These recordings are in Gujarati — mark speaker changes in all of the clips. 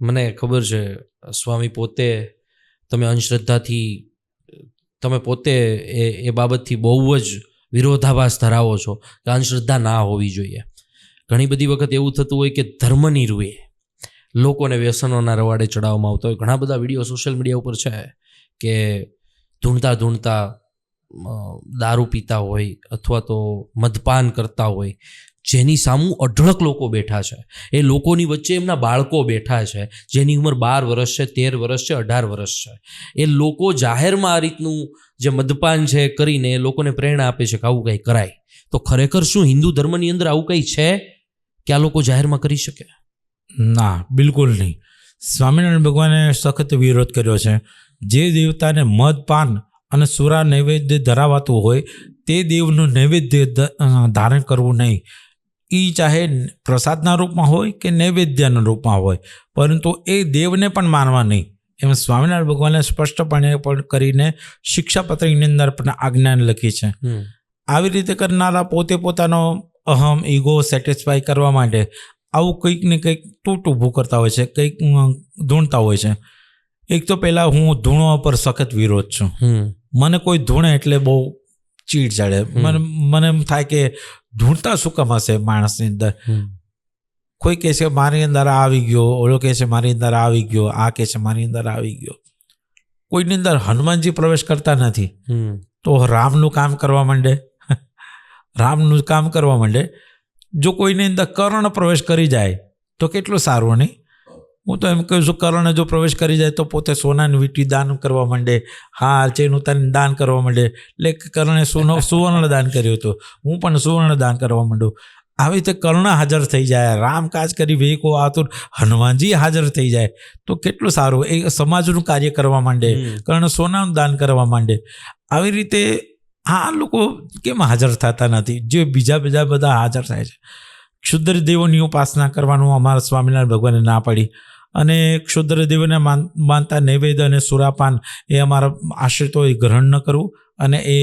Speaker 1: મને ખબર છે સ્વામી પોતે તમે અંધશ્રદ્ધાથી તમે પોતે એ બાબતથી બહુ જ વિરોધાભાસ ધરાવો છો કે અંધશ્રદ્ધા ના હોવી જોઈએ. ઘણી બધી વખત એવું થતું હોય કે ધર્મની રૂએ લોકોને વ્યસનોના રવાડે ચડાવવામાં આવતા હોય. ઘણા બધા વિડીયો સોશિયલ મીડિયા ઉપર છે કે ધૂણતા ધૂણતા દારૂ પીતા હોય અથવા તો મદપાન કરતા હોય, જેની સામું અઢળક લોકો બેઠા છે. એ લોકોની વચ્ચે એમના બાળકો બેઠા છે જેની ઉંમર 12 વર્ષ છે, 13 વર્ષ છે, 18 વર્ષ છે. એ લોકો જાહેરમાં આ રીતનું જે મદપાન છે કરીને એ લોકોને પ્રેરણા આપે છે કે આવું કંઈ કરાય. તો ખરેખર શું હિન્દુ ધર્મની અંદર આવું કંઈ છે કે આ લોકો જાહેરમાં કરી શકે?
Speaker 2: ના, બિલકુલ નહીં. સ્વામિનારાયણ ભગવાને સખત વિરોધ કર્યો છે. જે દેવતાને મદપાન અને સુરા નૈવેદ્ય ધરાવાતું હોય તે દેવનું નૈવેદ્ય ધારણ કરવું નહીં. એ ચાહે પ્રસાદના રૂપમાં હોય કે નૈવેદ્યના રૂપમાં હોય, પરંતુ એ દેવને પણ માનવા નહીં. એમ સ્વામિનારાયણ ભગવાને સ્પષ્ટપણે પણ કરીને શિક્ષાપત્રની અંદર પણ આજ્ઞા લખી છે. આવી રીતે કરનારા પોતે પોતાનો અહમ ઈગો સેટિસ્ફાય કરવા માટે આવું કંઈક ને કંઈક તૂટ ઊભું કરતા હોય છે, કંઈક ધૂણતા હોય છે. એક તો પહેલાં હું ધૂણવા પર સખત વિરોધ છું. મને કોઈ ધૂણે એટલે બહુ ચીડ ચડે. મને એમ થાય કે ધૂણતા શું કામ હશે માણસની અંદર. કોઈ કહે છે મારી અંદર આવી ગયો, ઓલો કહે છે મારી અંદર આવી ગયો, આ કહે છે મારી અંદર આવી ગયો. કોઈની અંદર હનુમાનજી પ્રવેશ કરતા નથી તો રામનું કામ કરવા માંડે. રામનું કામ કરવા માંડે. જો કોઈની અંદર કર્ણ પ્રવેશ કરી જાય તો કેટલું સારું નહીં? હું તો એમ કહું છું, કર્ણ જો પ્રવેશ કરી જાય તો પોતે સોનાની વીંટી દાન કરવા માંડે, હાર ચેન ઉતારીને દાન કરવા માંડે. એટલે કર્ણે સુવર્ણ દાન કર્યું હતું, હું પણ સુવર્ણ દાન કરવા માંડું. આવી રીતે કર્ણ હાજર થઈ જાય, રામ કાજ કરી વેકો આતુર હનુમાનજી હાજર થઈ જાય તો કેટલું સારું. એ સમાજનું કાર્ય કરવા માંડે, કર્ણ સોનાનું દાન કરવા માંડે. આવી રીતે આ લોકો કેમ હાજર થતા નથી જે બીજા બધા હાજર થાય છે? ક્ષુદ્ર દેવોની ઉપાસના કરવાનું અમારા સ્વામિનારાયણ ભગવાને ના પાડી, અને ક્ષુદ્ર દેવોને માનતા નૈવેદ્ય અને સુરાપાન એ અમારા આશ્રિતો એ ગ્રહણ ન કરવું, અને એ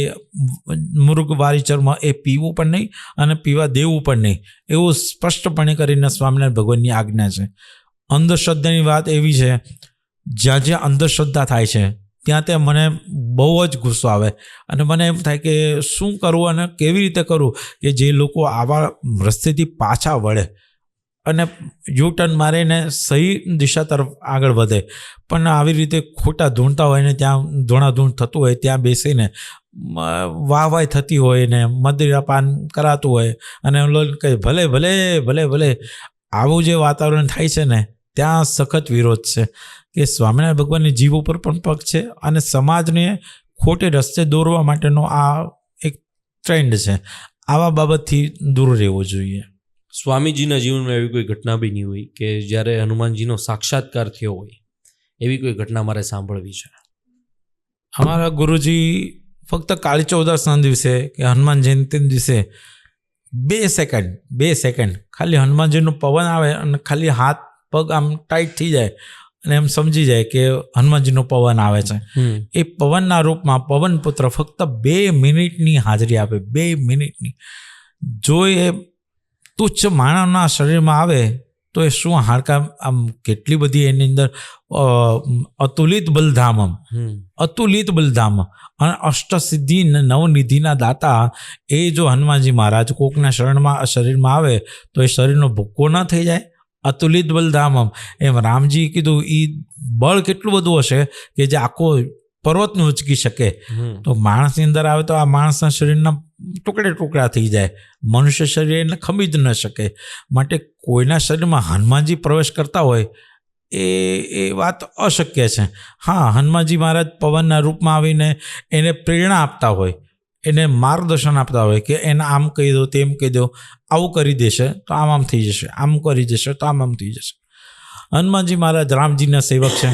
Speaker 2: મૃગવારી ચર્મ એ પીવું પણ નહીં અને પીવા દેવું પણ નહીં, એવું સ્પષ્ટપણે કરીને સ્વામિનારાયણ ભગવાનની આજ્ઞા છે. અંધશ્રદ્ધાની વાત એવી છે, જ્યાં જ્યાં અંધશ્રદ્ધા થાય છે ત્યાં મને બહુ જ ગુસ્સો આવે અને મને એમ થાય કે શું કરવું અને કેવી રીતે કરવું કે જે લોકો આવા રસ્તેથી પાછા વળે અને યુટર્ન મારીને સહી દિશા તરફ આગળ વધે. પણ આવી રીતે ખોટા ધૂણતા હોય ને ત્યાં ધૂણાધૂણ થતું હોય, ત્યાં બેસીને વાહવાઈ થતી હોય ને મદિરાપાન કરાતું હોય અને કંઈ ભલે ભલે ભલે ભલે આવું જે વાતાવરણ થાય છે ને, ત્યાં સખત વિરોધ છે કે સ્વામિનારાયણ ભગવાનની જીવ ઉપર પણ પગ છે અને સમાજને ખોટે રસ્તે દોરવા માટેનો આ એક ટ્રેન્ડ છે. આવા બાબતથી દૂર રહેવું જોઈએ.
Speaker 1: સ્વામીજીના જીવનમાં એવી કોઈ ઘટના બી નહીં હોય કે જ્યારે હનુમાનજીનો સાક્ષાત્કાર થયો હોય, એવી કોઈ ઘટના મારે સાંભળવી છે?
Speaker 2: અમારા ગુરુજી ફક્ત કાળી ચૌદસના દિવસે કે હનુમાન જયંતિના દિવસે 2 સેકન્ડ ખાલી હનુમાનજીનું પવન આવે અને ખાલી હાથ પગ આમ ટાઈટ થઈ જાય અને એમ સમજી જાય કે હનુમાનજીનો પવન આવે છે. એ પવનના રૂપમાં પવન પુત્ર ફક્ત 2 મિનિટની હાજરી આપે. 2 મિનિટની. જો એ તુચ્છ માનવના શરીરમાં આવે તો એ શું હાડકા આમ કેટલી બધી એની અંદર અતુલિત બલધામ અને અષ્ટસિદ્ધિ નવનિધિના દાતા એ જો હનુમાનજી મહારાજ કોકના શરીરમાં આવે તો એ શરીરનો ભૂક્કો ન થઈ જાય. અતુલિત બલધામમ. એમ રામજી કીધું એ બળ કેટલું બધું હશે કે જે આખો પર્વતને ઉચકી શકે. તો માણસની અંદર આવે તો આ માણસના શરીરના ટુકડા થઈ જાય. મનુષ્ય શરીર એને ખમી જ ન શકે. માટે કોઈના શરીરમાં હનુમાનજી પ્રવેશ કરતા હોય એ વાત અશક્ય છે. હા, હનુમાનજી મહારાજ પવનના રૂપમાં આવીને એને પ્રેરણા આપતા હોય, એને માર્ગદર્શન આપતા હોય કે એને આમ કહી દો, તેમ કહી દો, આવું કરી દેશે તો આમ થઈ જશે, આમ કરી દેશે તો આમ થઈ જશે. હનુમાનજી મહારાજ રામજીના સેવક છે.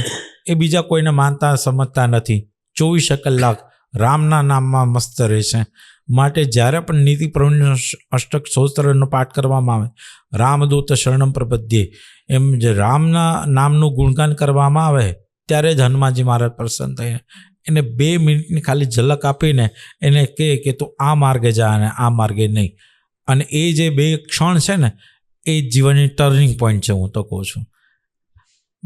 Speaker 2: એ બીજા કોઈને માનતા સમજતા નથી. 24 કલાક રામના નામમાં મસ્ત રહે છે. માટે જ્યારે પણ નીતિ પ્રવીણ અષ્ટક સ્તોત્રનો પાઠ કરવામાં આવે, રામદૂત શરણમ પ્રપદ્યે, એમ જે રામના નામનું ગુણગાન કરવામાં આવે ત્યારે જ હનુમાનજી મહારાજ પ્રસન્ન થઈને એને 2 મિનિટની ખાલી ઝલક આપીને એને કહે કે તું આ માર્ગે જા અને આ માર્ગે નહીં. અને એ જે 2 ક્ષણ છે ને એ જીવનની ટર્નિંગ પોઈન્ટ છે, હું તો કહું છું.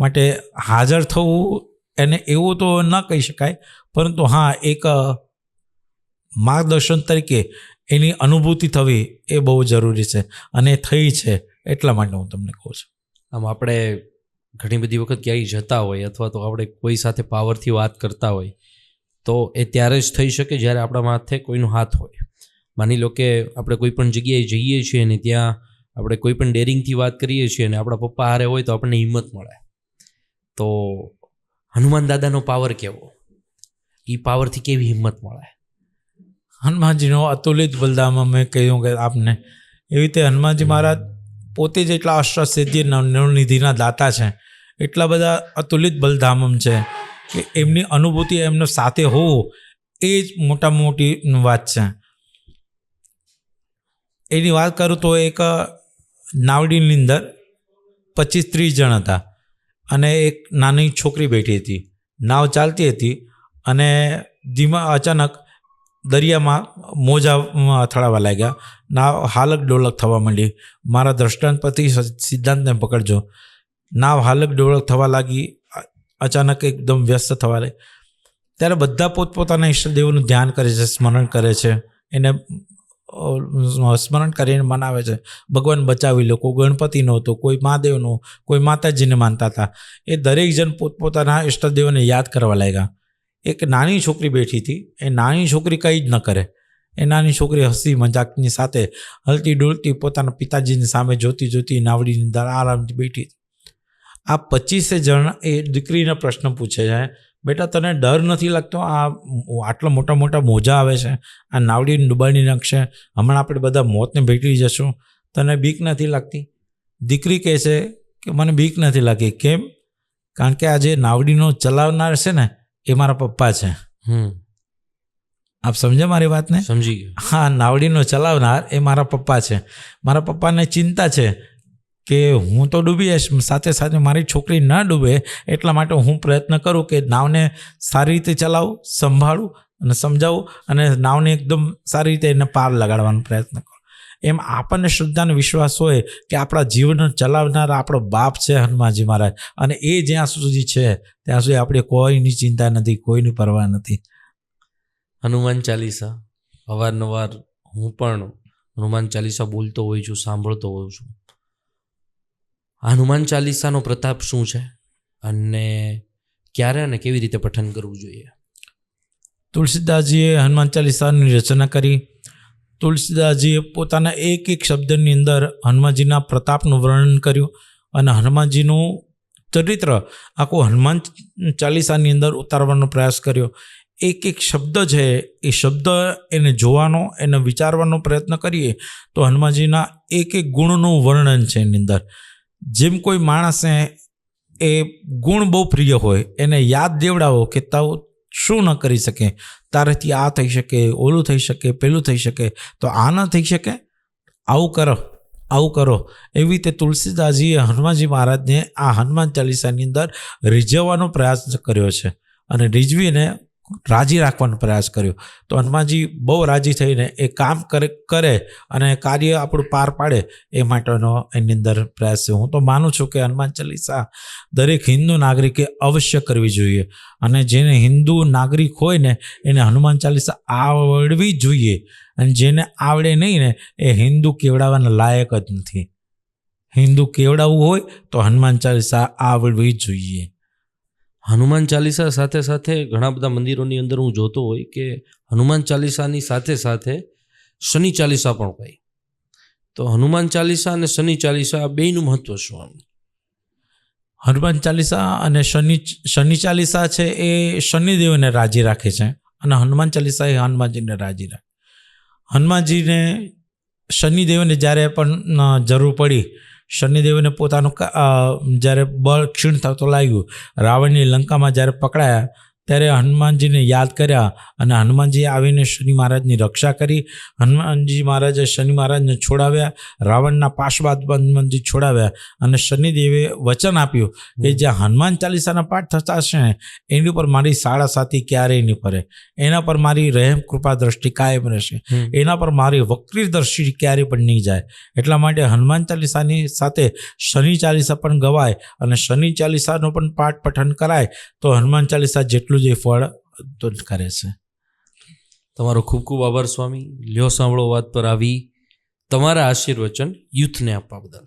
Speaker 2: માટે હાજર થવું એને એવું તો ન કહી શકાય, પરંતુ હા એક માર્ગદર્શન તરીકે એની અનુભૂતિ થવી એ બહુ જરૂરી છે, અને થઈ છે એટલા માટે હું તમને કહું છું.
Speaker 1: આમ આપણે ઘણી બધી વખત ક્યાંય જતા હોય અથવા તો આપણે કોઈ સાથે પાવરથી વાત કરતા હોય તો એ ત્યારે જ થઈ શકે જ્યારે આપણા માથે કોઈનો હાથ હોય. માની લો કે આપણે કોઈ પણ જગ્યાએ જઈએ છીએ ને ત્યાં આપણે કોઈ પણ ડેરિંગથી વાત કરીએ છીએ અને આપણા પપ્પા હારે હોય તો આપણને હિંમત મળે. તો હનુમાન દાદાનો પાવર કેવો, એ પાવરથી કેવી હિંમત મળે?
Speaker 2: હનુમાનજીનો અતુલિત બલધામ મેં કહ્યું કે આપને, એવી રીતે હનુમાનજી મહારાજ પોતે જ એટલા અષ્ટસિદ્ધિ નવનિધિના દાતા છે, એટલા બધા અતુલિત બલધામમ છે કે એમની અનુભૂતિ એમનો સાથે હોવું એ જ મોટામાં મોટી વાત છે. એની વાત કરું તો એક નાવડીની અંદર 25-30 જણ હતા અને એક નાની છોકરી બેઠી હતી. નાવ ચાલતી હતી અને ધીમા અચાનક દરિયામાં મોજા અથડાવા લાગ્યા. નાવ હાલક ડોલક થવા માંડી. મારા દ્રષ્ટાંત પરથી સિદ્ધાંતને પકડજો. નાવ હાલક ડોલક થવા લાગી, અચાનક એકદમ વ્યસ્ત થવા લાગી. ત્યારે બધા પોતપોતાના ઈષ્ટદેવનું ધ્યાન કરે છે, સ્મરણ કરે છે, એને સ્મરણ કરીને મનાવે છે, ભગવાન બચાવી લો. કોઈ ગણપતિનો હતો, કોઈ મહાદેવનો, કોઈ માતાજીને માનતા હતા. એ દરેક જણ પોતપોતાના ઈષ્ટદેવને યાદ કરવા લાગ્યા. એક નાની છોકરી બેઠી હતી. એ નાની છોકરી કંઈ જ ન કરે. એ નાની છોકરી હસી મજાકની સાથે હલતી ડોલતી પોતાના પિતાજીની સામે જોતી જોતી નાવડીની અંદર આરામથી બેઠી. આ 25 જણ એ દીકરીને પ્રશ્ન પૂછે છે, બેટા તને ડર નથી લાગતો? આ આટલા મોટા મોટા મોજા આવે છે, આ નાવડીને ડૂબાડી નાખશે, હમણાં આપણે બધા મોતને ભેટી જશું, તને બીક નથી લાગતી? દીકરી કહે છે કે મને બીક નથી લાગી. કેમ? કારણ કે આ જે નાવડીનો ચલાવનાર છે ને એ મારા પપ્પા છે. આપ સમજ્યા મારી વાતને?
Speaker 1: સમજી ગયો.
Speaker 2: હા, નાવડીનો ચલાવનાર એ મારા પપ્પા છે. મારા પપ્પાને ચિંતા છે કે હું તો ડૂબી જઈશ, સાથે સાથે મારી છોકરી ન ડૂબે, એટલા માટે હું પ્રયત્ન કરું કે નાવને સારી રીતે ચલાવું, સંભાળું અને સમજાવું અને નાવને એકદમ સારી રીતે એને પાર લગાડવાનો પ્રયત્ન કરું. એમ આપણને શ્રદ્ધાનો વિશ્વાસ હોય કે આપણા જીવન ચલાવનાર આપણો બાપ છે હનુમાનજી મહારાજ, અને એ જ્યાં સુધી છે ત્યાં સુધી આપણે કોઈની ચિંતા નથી, કોઈની પરવા નથી.
Speaker 1: હનુમાન ચાલીસા અવારનવાર હું પણ હનુમાન ચાલીસા બોલતો હોઉં છું, સાંભળતો હોઉં છું. હનુમાન ચાલીસાનો પ્રતાપ શું છે અને ક્યારે અને કેવી રીતે પઠન કરવું જોઈએ?
Speaker 2: તુલસીદાસજીએ હનુમાન ચાલીસાની રચના કરી. તુલસીદાસજીએ પોતાના એક એક શબ્દની અંદર હનુમાનજીના પ્રતાપનું વર્ણન કર્યું અને હનુમાનજીનું ચરિત્ર આખું હનુમાન ચાલીસાની અંદર ઉતારવાનો પ્રયાસ કર્યો. એક એક શબ્દ છે એ શબ્દ એને જોવાનો, એને વિચારવાનો પ્રયત્ન કરીએ તો હનુમાનજીના એક એક ગુણનું વર્ણન છે એની અંદર. જેમ કોઈ માણસને એ ગુણ બહુ પ્રિય હોય, એને યાદ દેવડાવો કે તું શું ન કરી શકે, તારેથી આ થઈ શકે, ઓલું થઈ શકે, પેલું થઈ શકે, તો આ ન થઈ શકે, આવું કરો, આવું કરો. એવી રીતે તુલસીદાસજીએ હનુમાનજી મહારાજને આ હનુમાન ચાલીસાની અંદર રીઝવવાનો પ્રયાસ કર્યો છે અને રીઝવીને રાજી રાખવાનો પ્રયાસ કર્યો. તો હનુમાનજી બહુ રાજી થઈને એ કામ કરે અને કાર્ય આપણું પાર પાડે એ માટેનો એની અંદર પ્રયાસ છે. હું તો માનું છું કે હનુમાન ચાલીસા દરેક હિન્દુ નાગરિકે અવશ્ય કરવી જોઈએ, અને જેને હિન્દુ નાગરિક હોય ને એને હનુમાન ચાલીસા આવડવી જોઈએ, અને જેને આવડે નહીં ને એ હિન્દુ કેવડાવવાના લાયક જ નથી. હિન્દુ કેવડાવવું હોય તો હનુમાન ચાલીસા આવડવી જોઈએ.
Speaker 1: હનુમાન ચાલીસા સાથે સાથે ઘણા બધા મંદિરોની અંદર હું જોતો હોય કે હનુમાન ચાલીસાની સાથે સાથે શનિ ચાલીસા પણ હોય. તો હનુમાન ચાલીસા અને શનિ ચાલીસા બેયનું મહત્વ શું?
Speaker 2: હનુમાન ચાલીસા અને શનિ ચાલીસા છે એ શનિદેવને રાજી રાખે છે અને હનુમાન ચાલીસા એ હનુમાનજીને રાજી રાખે. હનુમાનજીને શનિદેવને જ્યારે પણ જરૂર પડી, શનિદેવને પોતાનું જ્યારે બળ ક્ષીણ થતું લાગ્યું, રાવણની લંકામાં જ્યારે પકડાયા ત્યારે હનુમાનજીને યાદ કર્યા અને હનુમાનજી આવીને શનિ મહારાજની રક્ષા કરી. હનુમાનજી મહારાજે શનિ મહારાજને છોડાવ્યા, રાવણના પાશબાદ હનુમાનજી છોડાવ્યા અને શનિદેવે વચન આપ્યું કે જ્યાં હનુમાન ચાલીસાના પાઠ થતા હશે ને એની ઉપર મારી સાડાસાતી ક્યારેય નહીં ફરે, એના પર મારી રહેમ કૃપા દ્રષ્ટિ કાયમ રહેશે, એના પર મારી વક્રી દ્રષ્ટિ ક્યારેય પણ નહીં જાય. એટલા માટે હનુમાન ચાલીસાની સાથે શનિ ચાલીસા પણ ગવાય અને શનિ ચાલીસાનો પણ પાઠ પઠન કરાય તો હનુમાન ચાલીસા જેટલું જ એ ફળ કરે છે.
Speaker 1: તમારો ખૂબ ખૂબ આભાર સ્વામી. લ્યો સાંભળો વાત પર આવી તમારા આશીર્વચન યુથને આપવા બદલ.